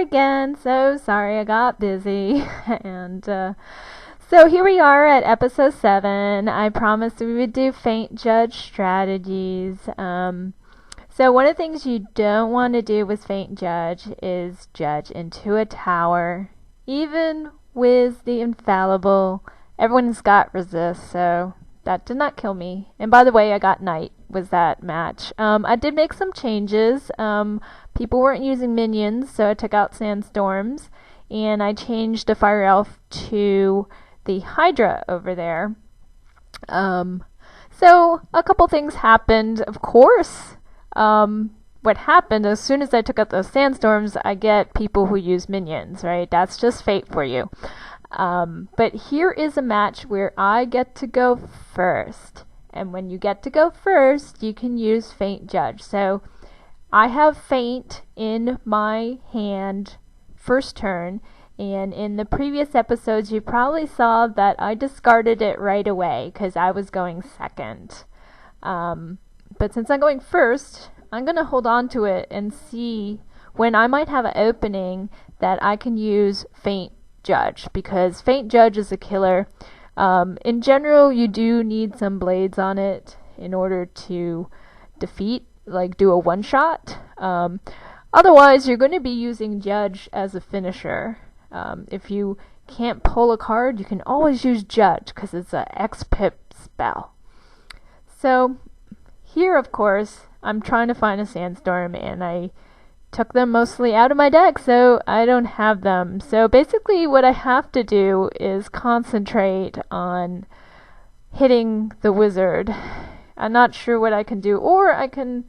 again. So sorry I got busy. and so here we are at episode 7. I promised we would do Faint Judge strategies. So one of the things you don't want to do with Faint Judge is judge into a tower. Even with the infallible, everyone's got resist, so that did not kill me. And by the way, I got Knight with that match. I did make some changes. People weren't using minions, so I took out Sandstorms, and I changed the Fire Elf to the Hydra over there. So a couple things happened. Of course, what happened as soon as I took out those Sandstorms, I get people who use minions, right? That's just fate for you. But here is a match where I get to go first. And when you get to go first, you can use Faint Judge. So I have Faint in my hand first turn. And in the previous episodes, you probably saw that I discarded it right away because I was going second. But since I'm going first, I'm going to hold on to it and see when I might have an opening that I can use Faint Judge, because Faint Judge is a killer. In general, you do need some blades on it in order to defeat, like do a one-shot. Otherwise, you're going to be using Judge as a finisher. If you can't pull a card, you can always use Judge because it's an X-Pip spell. So here, of course, I'm trying to find a Sandstorm, and I took them mostly out of my deck, so I don't have them. So basically what I have to do is concentrate on hitting the wizard. I'm not sure what I can do, or I can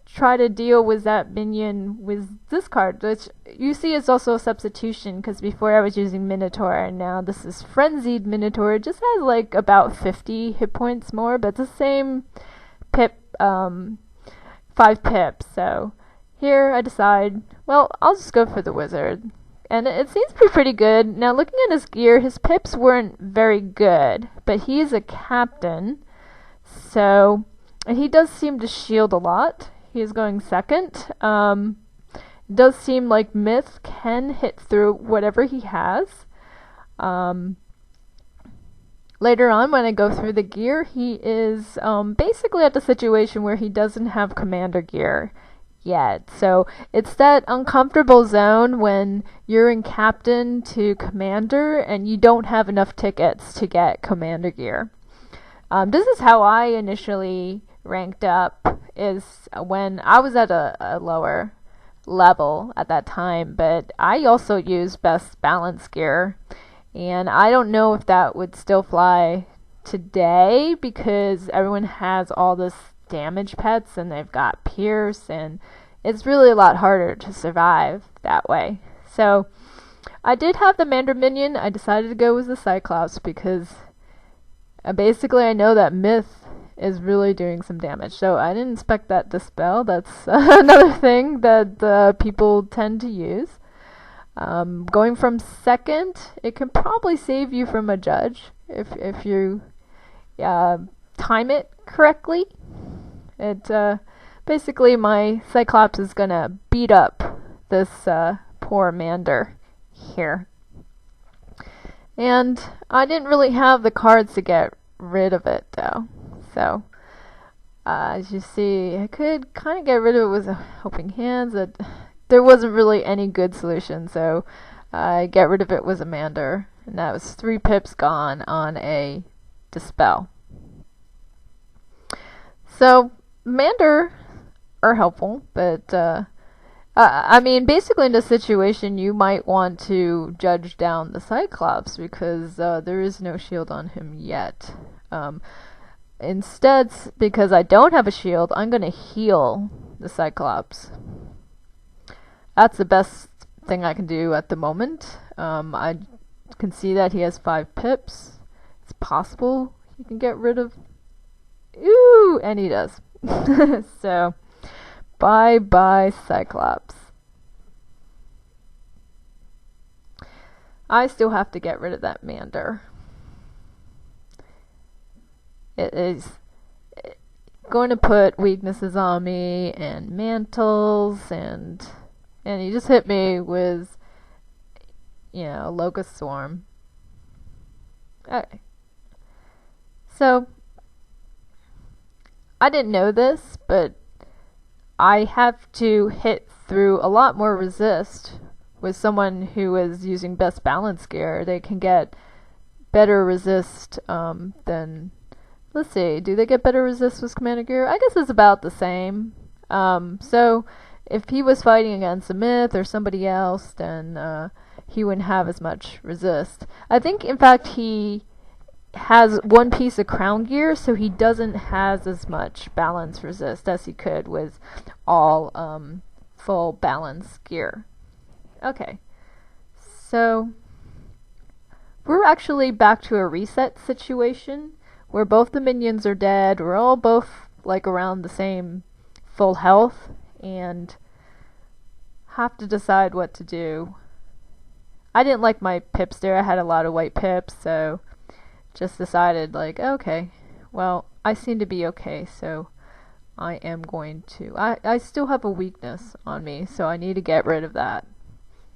try to deal with that minion with this card, which you see is also a substitution, because before I was using Minotaur, and now this is Frenzied Minotaur. It just has like about 50 hit points more, but it's the same pip, 5 pips, so here I decide, well, I'll just go for the wizard. And it seems to be pretty good. Now looking at his gear, his pips weren't very good, but he is a captain, so, and he does seem to shield a lot. He is going second. It does seem like Myth can hit through whatever he has. Later on, when I go through the gear, he is basically at the situation where he doesn't have commander gear yet. So it's that uncomfortable zone when you're in captain to commander and you don't have enough tickets to get commander gear. This is how I initially ranked up, is when I was at a lower level at that time, but I also used best balance gear, and I don't know if that would still fly today because everyone has all this damage pets and they've got Pierce, and it's really a lot harder to survive that way. So I did have the Mander minion. I decided to go with the Cyclops because basically I know that Myth is really doing some damage, so I didn't expect that dispel. That's another thing that people tend to use. Going from second, it can probably save you from a judge if you time it correctly. It basically, my Cyclops is gonna beat up this poor Mander here. And I didn't really have the cards to get rid of it, though. So, as you see, I could kind of get rid of it with Helping Hands. There wasn't really any good solution, so I get rid of it with a Mander. And that was 3 pips gone on a Dispel. So, Mander are helpful, but I mean, basically in this situation, you might want to judge down the Cyclops because there is no shield on him yet. Instead, because I don't have a shield, I'm going to heal the Cyclops. That's the best thing I can do at the moment. I can see that he has 5 pips. It's possible he can get rid of... Ooh! And he does. So, bye-bye Cyclops. I still have to get rid of that Mander. It is going to put weaknesses on me and mantles, and And he just hit me with, a locust swarm. Okay. So, I didn't know this, but I have to hit through a lot more resist with someone who is using best balance gear. They can get better resist than... Let's see, do they get better resist with commander gear? I guess it's about the same. So, if he was fighting against a myth or somebody else, then he wouldn't have as much resist. I think, in fact, he has one piece of crown gear, so he doesn't have as much balance resist as he could with all full balance gear. Okay, so we're actually back to a reset situation where both the minions are dead. We're all both like around the same full health and have to decide what to do. I didn't like my pips there. I had a lot of white pips, so just decided like, okay, well, I seem to be okay, so I am going to... I still have a weakness on me, so I need to get rid of that.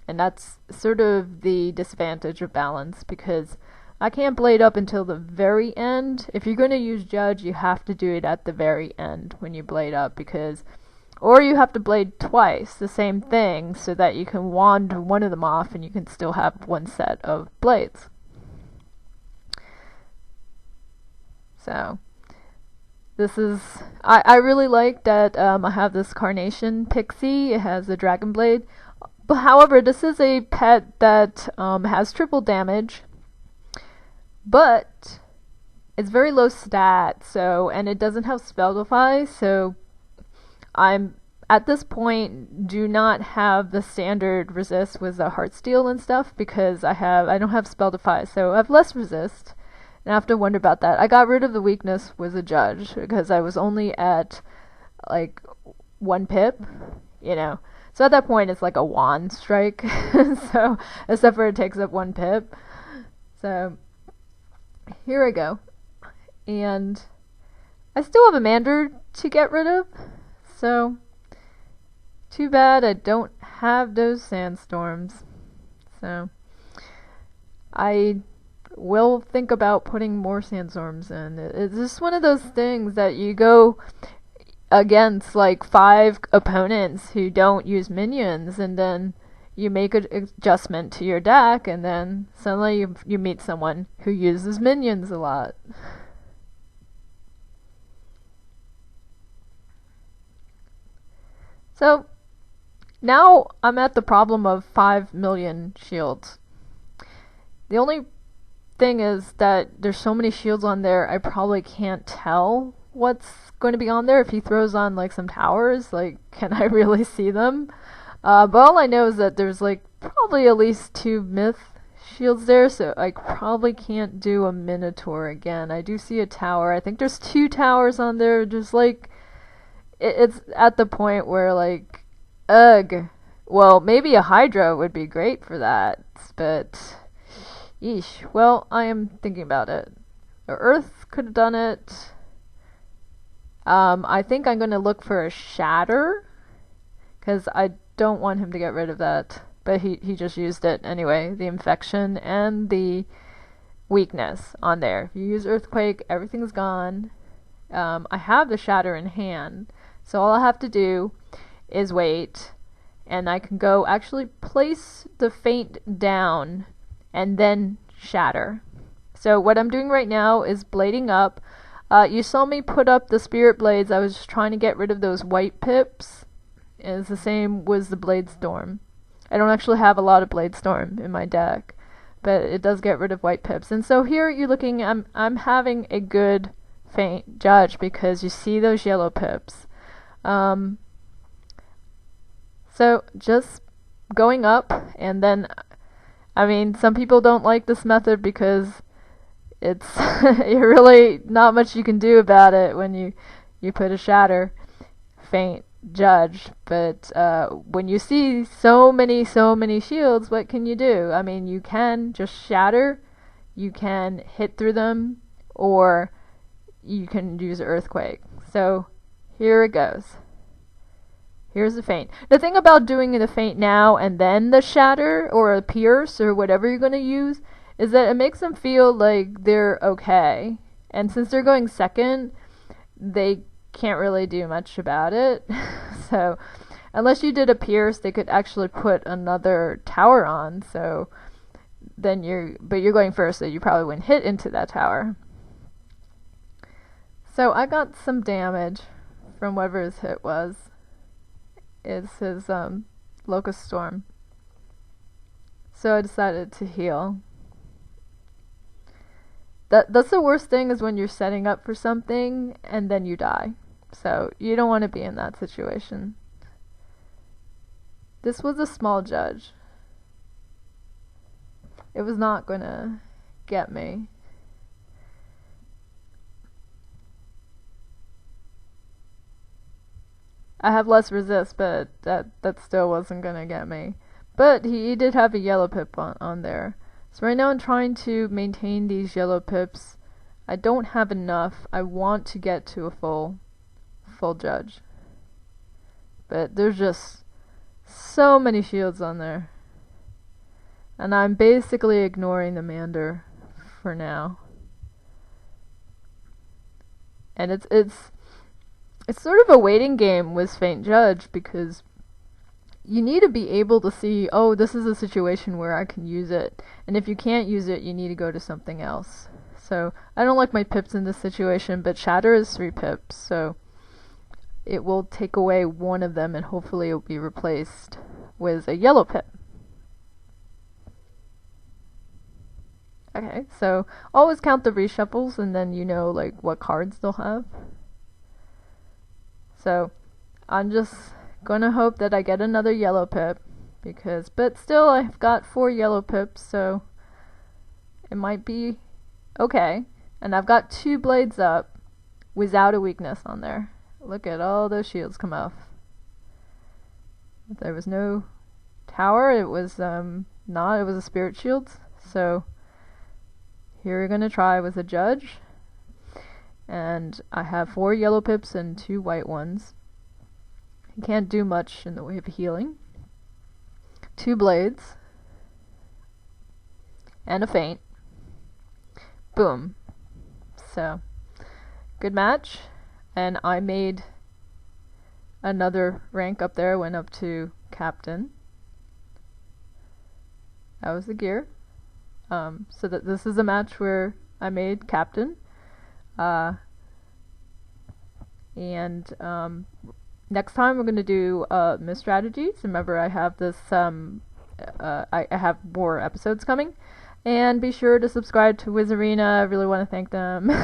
And that's sort of the disadvantage of balance, because I can't blade up until the very end. If you're going to use Judge, you have to do it at the very end when you blade up, because... Or you have to blade twice, the same thing, so that you can wand one of them off and you can still have one set of blades. So, this is... I really like that I have this Carnation Pixie. It has a Dragon Blade. But however, this is a pet that has triple damage, but it's very low stat, so, and it doesn't have Spell Defy, so I'm, at this point, do not have the standard resist with the Heartsteel and stuff, because I don't have Spell Defy, so I have less resist. And I have to wonder about that. I got rid of the weakness with a Judge, because I was only at, like, 1 pip, So at that point, it's like a wand strike. So, except for it takes up 1 pip. So, here I go. And I still have a Mander to get rid of. So, too bad I don't have those sandstorms. So, I will think about putting more sandstorms in. It's just one of those things that you go against like 5 opponents who don't use minions, and then you make an adjustment to your deck, and then suddenly you meet someone who uses minions a lot. So now I'm at the problem of 5 million shields. The only thing is that there's so many shields on there, I probably can't tell what's going to be on there. If he throws on like some towers, like, can I really see them? But all I know is that there's like probably at least 2 myth shields there, so I probably can't do a Minotaur again. I do see a tower. I think there's 2 towers on there. Just like, it's at the point where like, ugh. Well, maybe a Hydra would be great for that, but yeesh. Well, I am thinking about it. The Earth could have done it. I think I'm going to look for a Shatter, because I don't want him to get rid of that. But he just used it anyway. The Infection and the Weakness on there. If you use Earthquake, everything's gone. I have the Shatter in hand, so all I have to do is wait, and I can go actually place the Feint down and then Shatter. So what I'm doing right now is blading up. You saw me put up the Spirit Blades. I was just trying to get rid of those white pips. It's the same with the Blade Storm. I don't actually have a lot of Blade Storm in my deck, but it does get rid of white pips. And so here you're looking, I'm having a good Feint Judge, because you see those yellow pips. So just going up, and then, I mean, some people don't like this method because it's you're really not much you can do about it when you put a Shatter, Feint, Judge. But when you see so many shields, what can you do? I mean, you can just Shatter, you can hit through them, or you can use Earthquake. So here it goes. Here's the feint. The thing about doing the feint now and then the shatter or a pierce or whatever you're going to use is that it makes them feel like they're okay. And since they're going second, they can't really do much about it. So unless you did a pierce, they could actually put another tower on. So then but you're going first, so you probably wouldn't hit into that tower. So I got some damage from whatever his hit was. It's his Locust Storm. So I decided to heal. That's the worst thing, is when you're setting up for something and then you die. So you don't want to be in that situation. This was a small judge. It was not gonna get me. I have less resist, but that still wasn't gonna get me. But he did have a yellow pip on there. So right now I'm trying to maintain these yellow pips. I don't have enough. I want to get to a full judge. But there's just so many shields on there. And I'm basically ignoring the Mander for now. And it's sort of a waiting game with Feint Judge, because you need to be able to see, oh, this is a situation where I can use it. And if you can't use it, you need to go to something else. So I don't like my pips in this situation, but Shatter is 3 pips, so it will take away one of them and hopefully it will be replaced with a yellow pip. Okay, so always count the reshuffles and then you know like what cards they'll have. So I'm just gonna hope that I get another yellow pip, but still I've got 4 yellow pips, so it might be okay. And I've got 2 blades up without a weakness on there. Look at all those shields come off. There was no tower, it was it was a spirit shield. So here we're gonna try with a judge. And I have 4 yellow pips and 2 white ones. I can't do much in the way of healing. 2 blades. And a feint. Boom. So, good match. And I made another rank up there, went up to captain. That was the gear. So that this is a match where I made captain. Next time we're going to do Miss Strategies. Remember, I have this I have more episodes coming, and be sure to subscribe to Wizard101. I really want to thank them.